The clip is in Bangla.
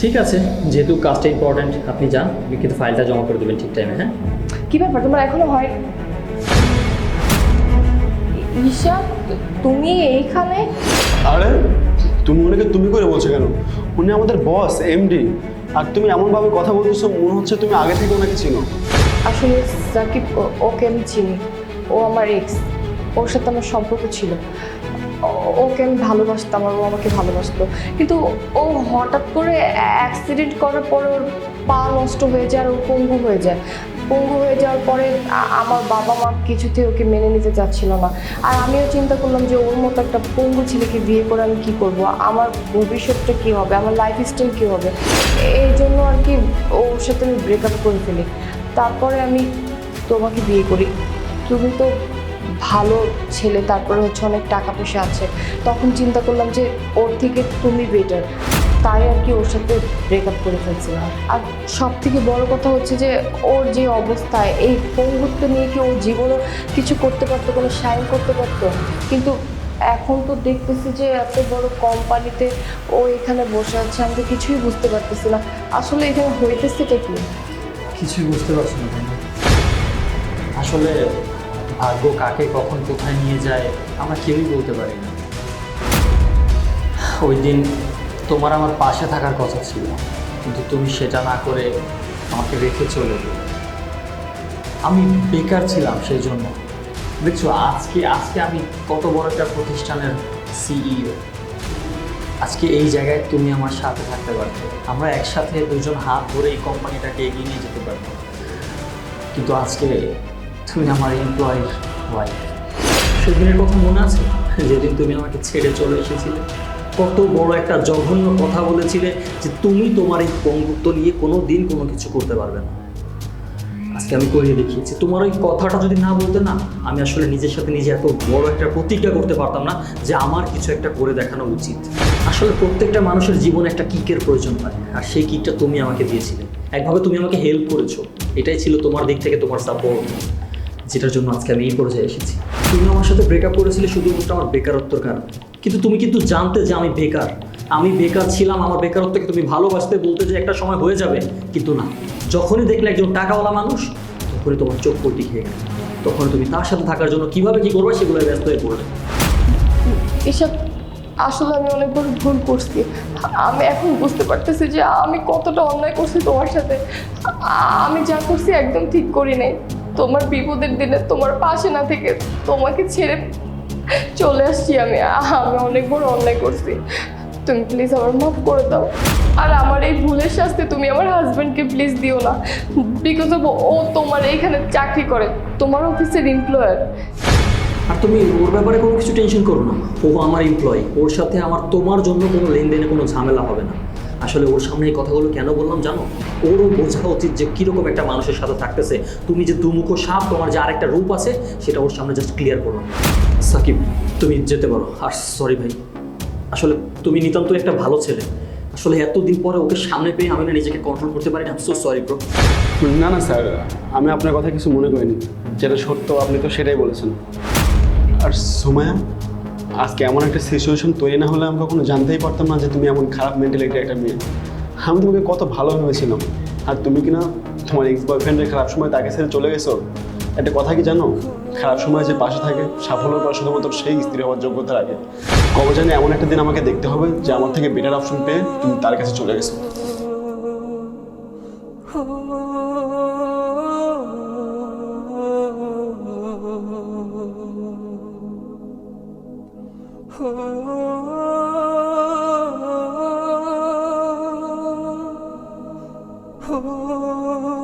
ঠিক আছে, যেহেতু কাজটা ইম্পর্টেন্ট আপনি যান, কিন্তু ফাইলটা জমা করে দেবেন ঠিক টাইমে। হ্যাঁ, কি ব্যাপার তোমার এখনো হয়? ঈশা, তুমি এইখানে? আরে তুমি ওনাকে তুমি করে বলছো কেন? উনি আমাদের বস, এমডি। আর তুমি এমনভাবে কথা বলতেছো মনে হচ্ছে তুমি আগে থেকে ওনাকে চিনো। আসলে সাকিব, ওকে আমি চিনি। ও আমার এক্স। ওর সাথে আমার সম্পর্ক ছিল। ওকে আমি ভালোবাসতাম আর ও আমাকে ভালোবাসতো, কিন্তু ও হঠাৎ করে অ্যাক্সিডেন্ট করার পরে ওর পা নষ্ট হয়ে যায় আর ও পঙ্গু হয়ে যায়। পঙ্গু হয়ে যাওয়ার পরে আমার বাবা মা কিছুতেই ওকে মেনে নিতে চাচ্ছিল না। আর আমিও চিন্তা করলাম যে ওর মতো একটা পঙ্গু ছেলেকে বিয়ে করে আমি কী করবো, আমার ভবিষ্যৎটা কী হবে, আমার লাইফস্টাইল কী হবে। এই জন্য আর কি ওর সাথে আমি ব্রেকআপ করে ফেলি। তারপরে আমি তোমাকে বিয়ে করি। তুমি তো ভালো ছেলে, তারপরে হচ্ছে অনেক টাকা পয়সা আছে। তখন চিন্তা করলাম যে ওর থেকে তুমি বেটার, তাই আর কি ওর সাথে ব্রেকআপ করে ফেলছিলাম। আর সব থেকে বড় কথা হচ্ছে যে ওর যে অবস্থায়, এই পঙ্গুত্ব নিয়ে কি ওর জীবনও কিছু করতে পারতো, কোনো সাইন করতে পারতো। কিন্তু এখন তো দেখতেছি যে এত বড় কোম্পানিতে ও এখানে বসে আছে, আমি তো কিছুই বুঝতে পারতেছি না আসলে এখানে হইতেছেটা কি। কিছুই বুঝতে পারছি না কেন। আসলে ভাগ্য কাকে কখন কোথায় নিয়ে যায় আমরা কেউই বলতে পারি না। ওই দিন তোমার আমার পাশে থাকার কথা ছিল, কিন্তু তুমি সেটা না করে আমাকে রেখে চলে গেলে। আমি বেকার ছিলাম সেই জন্য। দেখছো আজকে আজকে আমি কত বড় একটা প্রতিষ্ঠানের সিইও। আজকে এই জায়গায় তুমি আমার সাথে থাকতে পারবে, আমরা একসাথে দুজন হাত ধরে এই কোম্পানিটাকে এগিয়ে নিয়ে যেতে পারবো। কিন্তু আজকে তুমি আমার এমপ্লয়ের ওয়াইফ। সেদিনের কথা মনে আছে, যেদিন তুমি আমাকে ছেড়ে চলে এসেছিলে? কত বড় একটা জঘন্য কথা বলেছিলে যে তুমি তোমার এই পঙ্গুত্ব নিয়ে কোনো দিন কোনো কিছু করতে পারবে না। আজকে আমি করিয়ে দেখিয়েছি। তোমার ওই কথাটা যদি না বলতে না, আমি আসলে নিজের সাথে নিজে এত বড় একটা প্রতিজ্ঞা করতে পারতাম না যে আমার কিছু একটা করে দেখানো উচিত। আসলে প্রত্যেকটা মানুষের জীবনে একটা কিকের প্রয়োজন হয়, আর সেই কিকটা তুমি আমাকে দিয়েছিলে। একভাবে তুমি আমাকে হেল্প করেছো, এটাই ছিল তোমার দিক থেকে তোমার সাপোর্ট, যেটার জন্য আজকে আমি এই পর্যায়ে এসেছি। তুমি আমার সাথে ব্রেকআপ করেছিলে শুধুমাত্র আমার বেকারত্বর কারণে, কিন্তু তুমি কিন্তু জানতে যে আমি বেকার। আমি বেকার ছিলাম, আমার বেকারত্বকে তুমি ভালোবাসতে, বলতে যে একটা সময় হয়ে যাবে, কিন্তু না। যখনই দেখলে একজন টাকাওয়ালা মানুষ, তখনই তোমার চোখ পল্টি খেয়ে গেল। তখন তুমি তার সাথে থাকার জন্য কিভাবে কি করবে সেগুলো ব্যস্ত হয়ে পড়লে। এসব আসলে আমি অনেক বড় ভুল করছি। আমি এখন বুঝতে পারতেছি যে আমি কতটা অন্যায় করছি তোমার সাথে। আমি যা করছি একদম ঠিক করি নাই। তোমার বিপদের দিনে তোমার পাশে না থেকে তোমাকে ছেড়ে চলে আসছি আমি। আমি অনেক বড় অন্যায় করছি। তুমি প্লিজ আমার মাফ করে দাও। আর আমার এই ভুলের শাস্তি তুমি আমার হাজব্যান্ডকে প্লিজ দিও না, বিকজ অফ ও তোমার এইখানে চাকরি করে, তোমার অফিসের এমপ্লয়ার। আর তুমি ওর ব্যাপারে কোনো কিছু টেনশন করো না, ও আমার এমপ্লয়ি। ওর সাথে আমার তোমার জন্য কোনো লেনদেনে কোনো ঝামেলা হবে না। আসলে ওর সামনে এই কথাগুলো কেন বললাম জানো? ওরও বোঝা উচিত যে কীরকম একটা মানুষের সাথে থাকতেছে। তুমি যে দুমুখো সাপ, তোমার যে আরেকটা রূপ আছে, সেটা ওর সামনে জাস্ট ক্লিয়ার করো। সাকিব, তুমি যেতে পারো। আর সরি ভাই, আসলে তুমি নিতান্ত একটা ভালো ছেলে। আসলে এতদিন পরে ওকে সামনে পেয়ে আমি না নিজেকে কন্ট্রোল করতে পারি না। So sorry bro. না না স্যার, আমি আপনার কথা কিছু মনে করিনি। যেটা সত্য আপনি তো সেটাই বলেছেন। আর সুমায়া, আজকে এমন একটা সিচুয়েশন তৈরি না হলে আমি কখনো জানতেই পারতাম না যে তুমি এমন খারাপ মেন্টালিটির একটা মেয়ে। আমি তোমাকে কত ভালো ভেবেছিলাম, আর তুমি কিনা তোমার এক্স বয়ফ্রেন্ডের খারাপ সময় তাকে ছেড়ে চলে গেছো। একটা কথা কি জানো, খারাপ সময় যে পাশে থাকে, সাফল্যের পর শুধুমাত্র সেই স্ত্রী হওয়ার যোগ্যতা রাখে। কবে জানি এমন একটা দিন আমাকে দেখতে হবে যে আমার থেকে বেটার অপশন পেয়ে তুমি তার কাছে চলে গেছো। Oh